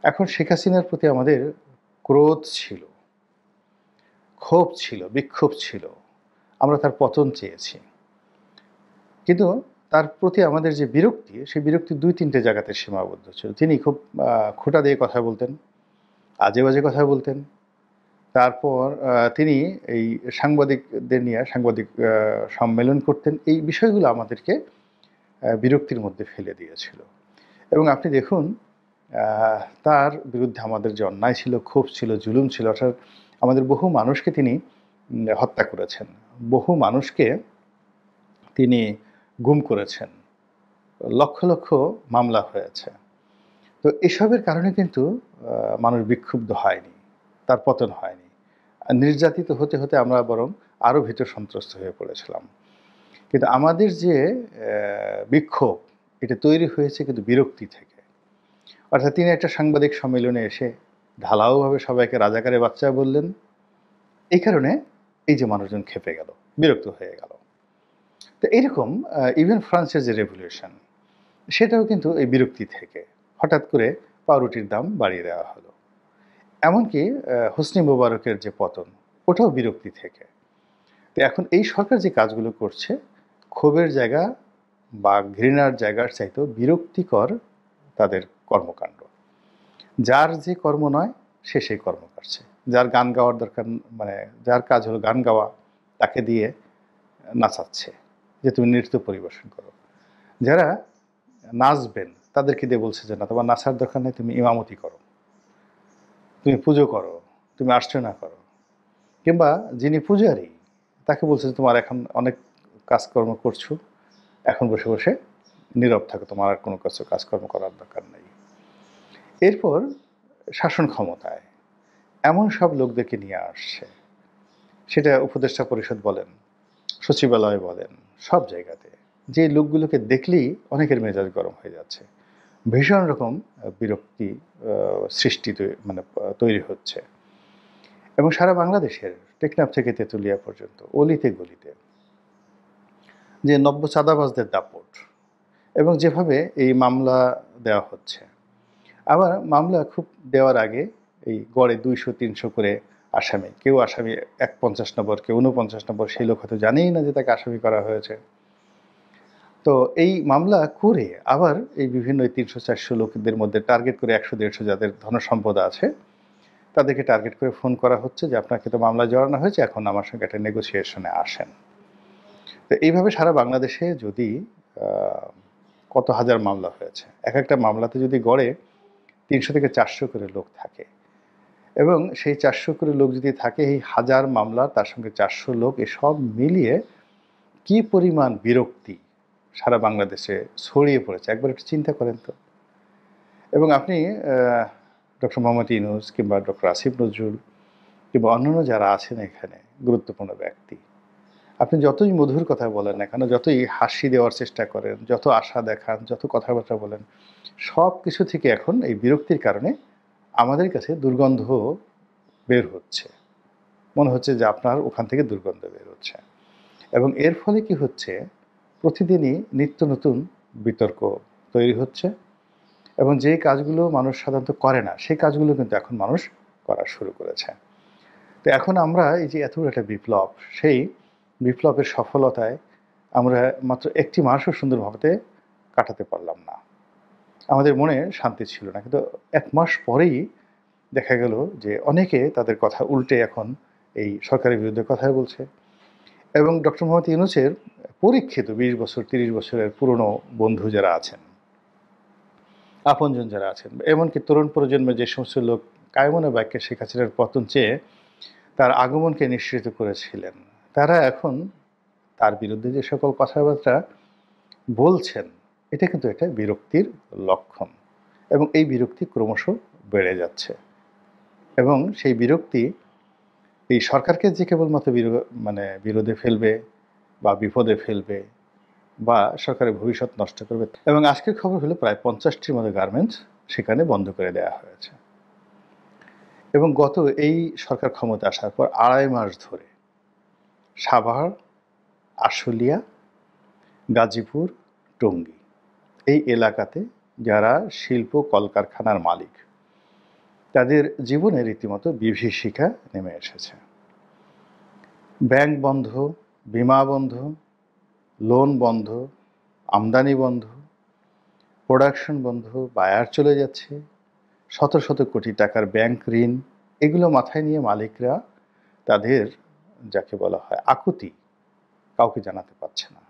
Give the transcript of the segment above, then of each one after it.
এখন শেখ হাসিনার প্রতি আমাদের ক্রোধ ছিল, ক্ষোভ ছিল, বিক্ষোভ ছিল। আমরা তার পতন চেয়েছি। কিন্তু তার প্রতি আমাদের যে বিরক্তি, সেই বিরক্তি ২-৩টে জায়গাতে সীমাবদ্ধ ছিল। তিনি খুব খোঁটা দিয়ে কথা বলতেন, আজে-বাজে কথা বলতেন। তারপর তিনি এই সাংবাদিকদের নিয়ে সাংবাদিক সম্মেলন করতেন। এই বিষয়গুলো আমাদেরকে বিরক্তির মধ্যে ফেলে দিয়েছিল। এবং আপনি দেখুন তার বিরুদ্ধে আমাদের যে অন্যায় ছিল, ক্ষোভ ছিল, জুলুম ছিল, অর্থাৎ আমাদের বহু মানুষকে তিনি হত্যা করেছেন। বহু মানুষকে তিনি গুম করেছেন। লক্ষ, লক্ষ মামলা হয়েছে। তো এসবের কারণে কিন্তু মানুষ বিক্ষুব্ধ হয়নি। তার পতন হয়নি। নির্যাতিত হতে, হতে আমরা বরং আরও ভীত সন্ত্রস্ত হয়ে পড়েছিলাম। কিন্তু আমাদের যে বিক্ষোভ, এটা তৈরি হয়েছে কিন্তু বিরক্তি থেকে। অর্থাৎ তিনি একটা সাংবাদিক সম্মেলনে এসে ঢালাওভাবে সবাইকে রাজাকারের বাচ্চা বললেন। এই কারণে এই যে মানুষজন ক্ষেপে গেল, বিরক্ত হয়ে গেল। তো এরকম ইভেন ফ্রান্সের যে রেভলিউশন, সেটাও কিন্তু এই বিরক্তি থেকে। হঠাৎ করে পাউরুটির দাম বাড়িয়ে দেওয়া হলো। এমনকি হোসনি মোবারকের যে পতন, ওটাও বিরক্তি থেকে। তো এখন এই সরকার যে কাজগুলো করছে, ক্ষোভের জায়গা বা ঘৃণার জায়গার চাইতেও বিরক্তিকর তাদের কর্মকাণ্ড। যার যে কর্ম নয়, সে সেই কর্ম করছে। যার গান গাওয়ার দরকার, মানে যার কাজ হলো গান গাওয়া, তাকে দিয়ে নাচাচ্ছে যে তুমি নৃত্য পরিবেশন করো। যারা নাচবেন তাদেরকে দিয়ে বলছে যে না, তোমার নাচার দরকার নেই, তুমি ইমামতি করো, তুমি পুজো করো, তুমি আর্চনা করো। কিংবা যিনি পূজারী, তাকে বলছে যে তোমার এখন অনেক কাজকর্ম করছো, এখন বসে বসে নীরব থাকো, তোমার আর কোনো কিছু কাজকর্ম করার দরকার নেই। এরপর শাসন ক্ষমতায় এমন সব লোকদেরকে নিয়ে আসছে, সেটা উপদেষ্টা পরিষদ বলেন, সচিবালয় বলেন, সব জায়গাতে যে লোকগুলোকে দেখলেই অনেকের মেজাজ গরম হয়ে যাচ্ছে। ভীষণ রকম বিরক্তি সৃষ্টি মানে তৈরি হচ্ছে। এবং সারা বাংলাদেশের টেকনাফ থেকে তেঁতুলিয়া পর্যন্ত অলিতে গলিতে যে নব্য চাঁদাবাজদের দাপট, এবং যেভাবে এই মামলা দেওয়া হচ্ছে। আবার মামলা খুব দেওয়ার আগে এই গড়ে 200-300 করে আসামি, কেউ আসামি 51 নম্বর, কেউ 49 নম্বর, সেই লোক হয়তো জানেই না যে তাকে আসামি করা হয়েছে। তো এই মামলা করে আবার এই বিভিন্ন 300-400 লোকদের মধ্যে টার্গেট করে 100-150 যাদের ধনসম্পদ আছে, তাদেরকে টার্গেট করে ফোন করা হচ্ছে যে আপনাকে তো মামলা জড়ানো হয়েছে, এখন আমার সঙ্গে একটা নেগোসিয়েশনে আসেন। তো এইভাবে সারা বাংলাদেশে যদি কত হাজার মামলা হয়েছে, এক একটা মামলাতে যদি গড়ে 300 থেকে 400 করে লোক থাকে, এবং সেই 400 করে লোক যদি থাকে, এই হাজার মামলা, তার সঙ্গে 400 লোক, এসব মিলিয়ে কি পরিমাণ বিরক্তি সারা বাংলাদেশে ছড়িয়ে পড়েছে, একবার একটু চিন্তা করেন তো। এবং আপনি ডক্টর মোহাম্মদ ইউনূস কিংবা ডক্টর আসিফ নজরুল কিংবা অন্যান্য যারা আছেন এখানে গুরুত্বপূর্ণ ব্যক্তি, আপনি যতই মধুর কথা বলেন না কেন, যতই হাসি দেওয়ার চেষ্টা করেন, যত আশা দেখান, যত কথাবার্তা বলেন, সব কিছু থেকে এখন এই বিরক্তির কারণে আমাদের কাছে দুর্গন্ধ বের হচ্ছে। মনে হচ্ছে যে আপনার ওখান থেকে দুর্গন্ধ বের হচ্ছে। এবং এর ফলে কি হচ্ছে, প্রতিদিনই নিত্য নতুন বিতর্ক তৈরি হচ্ছে, এবং যে কাজগুলো মানুষ সাধারণত করে না, সেই কাজগুলো কিন্তু এখন মানুষ করা শুরু করেছে। তো এখন আমরা এই যে এত একটা বিপ্লব, সেই বিপ্লবের সফলতায় আমরা মাত্র একটি মাসও সুন্দরভাবে কাটাতে পারলাম না। আমাদের মনে শান্তি ছিল না। কিন্তু 1 মাস পরেই দেখা গেল যে অনেকে তাদের কথা উল্টে এখন এই সরকারের বিরুদ্ধে কথাই বলছে। এবং ডক্টর মোহাম্মদ ইউনূসের পরীক্ষিত 20 বছর 30 বছরের পুরনো বন্ধু যারা আছেন, আপনজন যারা আছেন, এমনকি তরুণ প্রজন্মের যে সমস্ত লোক কায়মনে বাক্যে শেখ হাসিনার পতন চেয়ে তার আগমনকে নিশ্চিত করেছিলেন, তারা এখন তার বিরুদ্ধে যে সকল কথাবার্তা বলছেন, এটা কিন্তু একটা বিরক্তির লক্ষণ। এবং এই বিরক্তি ক্রমশ বেড়ে যাচ্ছে। এবং সেই বিরক্তি এই সরকারকে যে কেবলমাত্র মানে বিরোধে ফেলবে বা বিপদে ফেলবে বা সরকারের ভবিষ্যৎ নষ্ট করবে। এবং আজকের খবর হলো প্রায় 50টির মতো গার্মেন্টস সেখানে বন্ধ করে দেওয়া হয়েছে। এবং গত এই সরকার ক্ষমতা আসার পর 2.5 মাস ধরে সাভার, আশুলিয়া, গাজীপুর, টঙ্গী এই এলাকাতে যারা শিল্প কলকারখানার মালিক, তাদের জীবনে রীতিমতো বিভীষিকা নেমে এসেছে। ব্যাংক বন্ধ, বিমা বন্ধ, লোন বন্ধ, আমদানি বন্ধ, প্রোডাকশন বন্ধ, বায়ার চলে যাচ্ছে, শত শত কোটি টাকার ব্যাংক ঋণ, এগুলো মাথায় নিয়ে মালিকরা তাদের যাকে বলা হয় আকুতি কাউকে জানাতে পারছে না।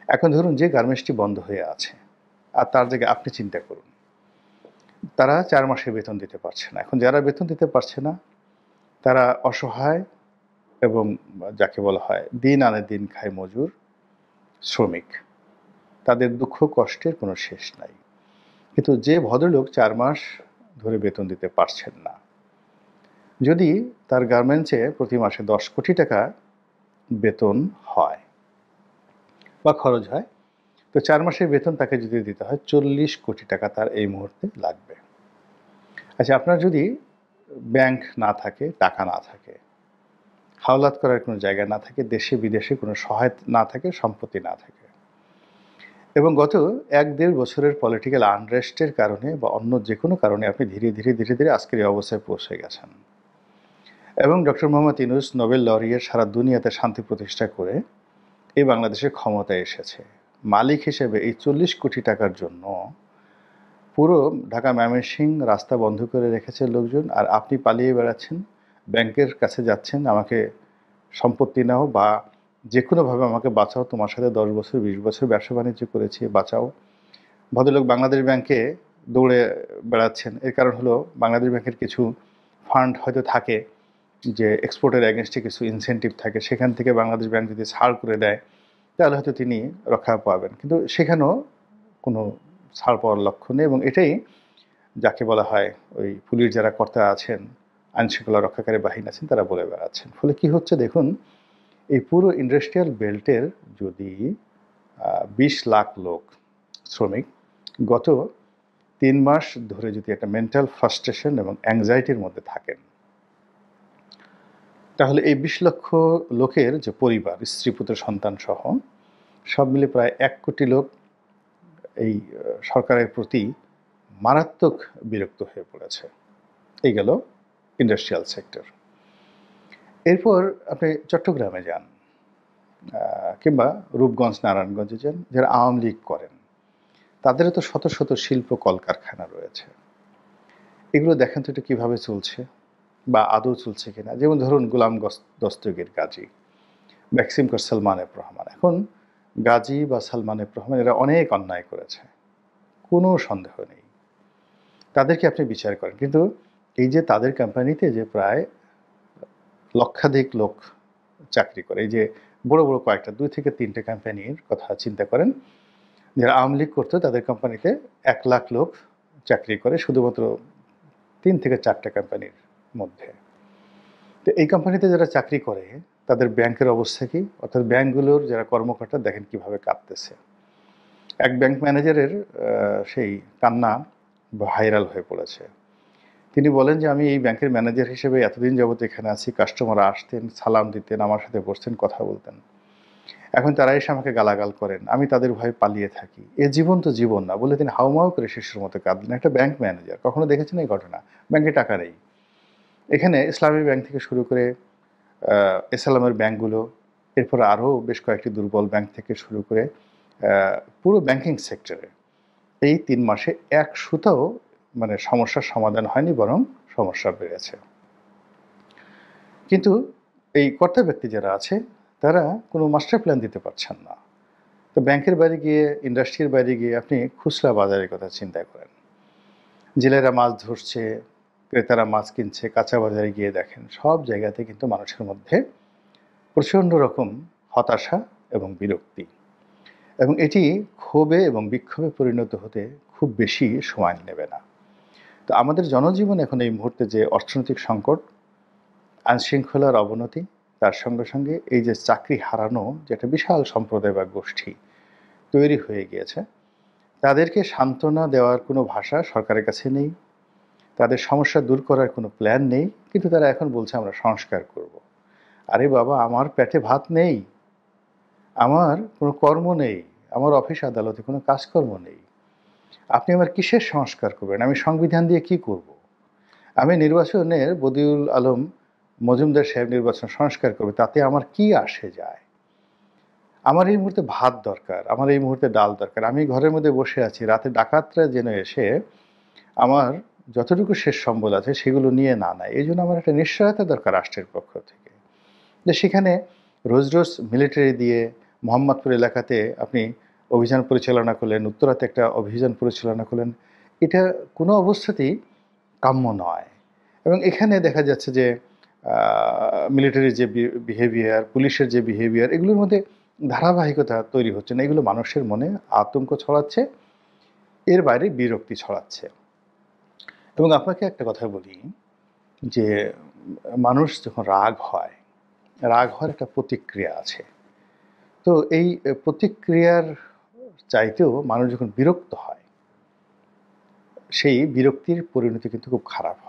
এখন ধরুন যে গার্মেন্টসটি বন্ধ হয়ে আছে, আর তার জায়গায় আপনি চিন্তা করুন, তারা 4 মাসের বেতন দিতে পারছে না। এখন যারা বেতন দিতে পারছে না তারা অসহায় এবং যাকে বলা হয় দিন আনে দিন খায় মজুর শ্রমিক। তাদের দুঃখ কষ্টের কোনো শেষ নাই। কিন্তু যে ভদ্রলোক 4 মাস ধরে বেতন দিতে পারছেন না, যদি তার গার্মেন্টসে প্রতি মাসে 10 কোটি টাকা বেতন হয় বা খরচ হয়, তো 4 মাসের বেতন তাকে যদি দিতে হয় 40 কোটি টাকা তার এই মুহূর্তে লাগবে। আচ্ছা, আপনার যদি ব্যাংক না থাকে, টাকা না থাকে, হাওলাত করার কোনো জায়গা না থাকে, দেশে বিদেশে কোনো সহায়তা না থাকে, সম্পত্তি না থাকে, এবং গত 1-1.5 বছরের পলিটিক্যাল আনরেস্টের কারণে বা অন্য যে কোনো কারণে আপনি ধীরে ধীরে আজকের এই অবস্থায় পৌঁছে গেছেন, এবং doctor Mohammad Yunus Nobel laureate সারা দুনিয়াতে শান্তি প্রতিষ্ঠা করে এই বাংলাদেশের ক্ষমতায় এসেছে। মালিক হিসেবে এই 40 কোটি টাকার জন্য পুরো ঢাকা ময়মনসিংহ রাস্তা বন্ধ করে রেখেছে লোকজন, আর আপনি পালিয়ে বেড়াচ্ছেন, ব্যাংকের কাছে যাচ্ছেন, আমাকে সম্পত্তি নাও বা যে কোনোভাবে আমাকে বাঁচাও, তোমার সাথে 10 বছর 20 বছর ব্যবসা বাণিজ্য করেছি, বাঁচাও। ভদ্রলোক বাংলাদেশ ব্যাংকে দৌড়ে বেড়াচ্ছেন। এর কারণ হলো বাংলাদেশ ব্যাংকের কিছু ফান্ড হয়তো থাকে যে এক্সপোর্টের অ্যাগেনস্টে কিছু ইনসেন্টিভ থাকে, সেখান থেকে বাংলাদেশ ব্যাংক যদি ছাড় করে দেয় তাহলে হয়তো তিনি রক্ষা পাবেন, কিন্তু সেখানেও কোনো ছাড় পাওয়ার লক্ষ্য নেই। এবং এটাই যাকে বলা হয় ওই পুলিশ যারা কর্তা আছেন, আইনশৃঙ্খলা রক্ষাকারী বাহিনী আছেন, তারা বলে বেড়াচ্ছেন। ফলে কি হচ্ছে দেখুন, এই পুরো ইন্ডাস্ট্রিয়াল বেল্টের যদি 20 লাখ লোক শ্রমিক গত 3 মাস ধরে যদি একটা মেন্টাল ফ্রাস্ট্রেশন এবং অ্যাংজাইটির মধ্যে থাকেন, তাহলে এই 20 লক্ষ লোকের যে পরিবার, স্ত্রী পুত্র সন্তান সহ সব মিলে প্রায় 1 কোটি লোক এই সরকারের প্রতি মারাত্মক বিরক্ত হয়ে পড়েছে। এই গেল ইন্ডাস্ট্রিয়াল সেক্টর। এরপর আপনি চট্টগ্রামে যান কিংবা রূপগঞ্জ নারায়ণগঞ্জে যান, যারা আওয়ামী লীগ করেন তাদেরও তো শত শত শিল্প কলকারখানা রয়েছে। এগুলো দেখেন তো এটা কীভাবে চলছে বা আদৌ চলছে কিনা। যেমন ধরুন গোলাম দস্তগীর গাজী, ম্যাক্সিম কর সালমান এফ রহমান। এখন গাজী বা সালমান এফ রহমান এরা অনেক অন্যায় করেছে, কোনো সন্দেহ নেই, তাদেরকে আপনি বিচার করেন, কিন্তু এই যে তাদের কোম্পানিতে যে প্রায় লক্ষাধিক লোক চাকরি করে, এই যে বড় বড় কয়েকটা 2 থেকে 3টে কোম্পানির কথা চিন্তা করেন, যারা আওয়ামী লীগ করতো তাদের কোম্পানিতে 1 লাখ লোক চাকরি করে শুধুমাত্র 3 থেকে 4টা কোম্পানির মধ্যে। তো এই কোম্পানিতে যারা চাকরি করে তাদের ব্যাংকের অবস্থা কি, অর্থাৎ ব্যাংকগুলোর যারা কর্মকর্তা দেখেন কিভাবে কাঁদতেছে। এক ব্যাংক ম্যানেজারের সেই কান্না ভাইরাল হয়ে পড়েছে। তিনি বলেন যে আমি এই ব্যাংকের ম্যানেজার হিসেবে এতদিন যাবত এখানে আছি, কাস্টমার আসতেন, সালাম দিতেন, আমার সাথে বসতেন, কথা বলতেন, এখন তারা এসে আমাকে গালাগাল করেন, আমি তাদের ভয়ে পালিয়ে থাকি, এ জীবন তো জীবন না বলে তিনি হাউমাউ করে শিশুর মতো কাঁদলেন। একটা ব্যাংক ম্যানেজার, কখনো দেখেছেন এই ঘটনা? ব্যাংকে টাকা নেই, এখানে ইসলামী ব্যাংক থেকে শুরু করে ইসলামের ব্যাংকগুলো, এরপরে আরও বেশ কয়েকটি দুর্বল ব্যাংক থেকে শুরু করে পুরো ব্যাংকিং সেক্টরে এই 3 মাসে 1 সুতাও মানে সমস্যার সমাধান হয়নি, বরং সমস্যা বেড়েছে। কিন্তু এই কর্তা ব্যক্তি যারা আছে তারা কোনো মাস্টার প্ল্যান দিতে পারছেন না। তো ব্যাংকের বাইরে গিয়ে, ইন্ডাস্ট্রির বাইরে গিয়ে আপনি খুচরা বাজারের কথা চিন্তা করেন, জেলেরা মাছ ধরছে, ক্রেতারা মাছ কিনছে, কাঁচা বাজারে গিয়ে দেখেন সব জায়গাতে কিন্তু মানুষের মধ্যে প্রচণ্ড রকম হতাশা এবং বিরক্তি, এবং এটি ক্ষোভে এবং বিক্ষোভে পরিণত হতে খুব বেশি সময় নেবে না। তো আমাদের জনজীবন এখন এই মুহূর্তে যে অর্থনৈতিক সংকট, আইনশৃঙ্খলার অবনতি, তার সঙ্গে সঙ্গে এই যে চাকরি হারানো যে একটা বিশাল সম্প্রদায় বা গোষ্ঠী তৈরি হয়ে গিয়েছে, তাদেরকে সান্ত্বনা দেওয়ার কোনো ভাষা সরকারের কাছে নেই, তাদের সমস্যা দূর করার কোনো প্ল্যান নেই, কিন্তু তারা এখন বলছে আমরা সংস্কার করব। আরে বাবা, আমার পেটে ভাত নেই, আমার কোনো কর্ম নেই, আমার অফিস আদালতে কোনো কাজকর্ম নেই, আপনি আমার কিসের সংস্কার করবেন? আমি সংবিধান দিয়ে কি করব? আমি নির্বাচনের বদিউল আলম মজুমদার সাহেব নির্বাচন সংস্কার করবে, তাতে আমার কি আসে যায়? আমার এই মুহূর্তে ভাত দরকার, আমার এই মুহূর্তে ডাল দরকার। আমি ঘরের মধ্যে বসে আছি, রাতে ডাকাতরা যেন এসে আমার যতটুকু শেষ সম্বল আছে সেগুলো নিয়ে না নেয়। এইজন্য আমার একটা নিশ্চয়তা দরকার রাষ্ট্রের পক্ষ থেকে। যে সেখানে রোজ, রোজ মিলিটারি দিয়ে মোহাম্মদপুর এলাকাতে আপনি অভিযান পরিচালনা করলেন, উত্তরাতে একটা অভিযান পরিচালনা করলেন। এটা কোনো অবস্থাতেই কাম্য নয়। এবং এখানে দেখা যাচ্ছে যে মিলিটারির যে বিহেভিয়ার, পুলিশের যে বিহেভিয়ার, এগুলোর মধ্যে ধারাবাহিকতা তৈরি হচ্ছে না। এগুলো মানুষের মনে আতঙ্ক ছড়াচ্ছে, এর বাইরে বিরক্তি ছড়াচ্ছে। এবং আপনাকে একটা কথা বলি যে মানুষ যখন রাগ হয়, রাগ হওয়ার একটা প্রতিক্রিয়া আছে। তো এই প্রতিক্রিয়ার চাইতেও মানুষ যখন বিরক্ত হয়, সেই বিরক্তির পরিণতি কিন্তু খুব খারাপ হয়।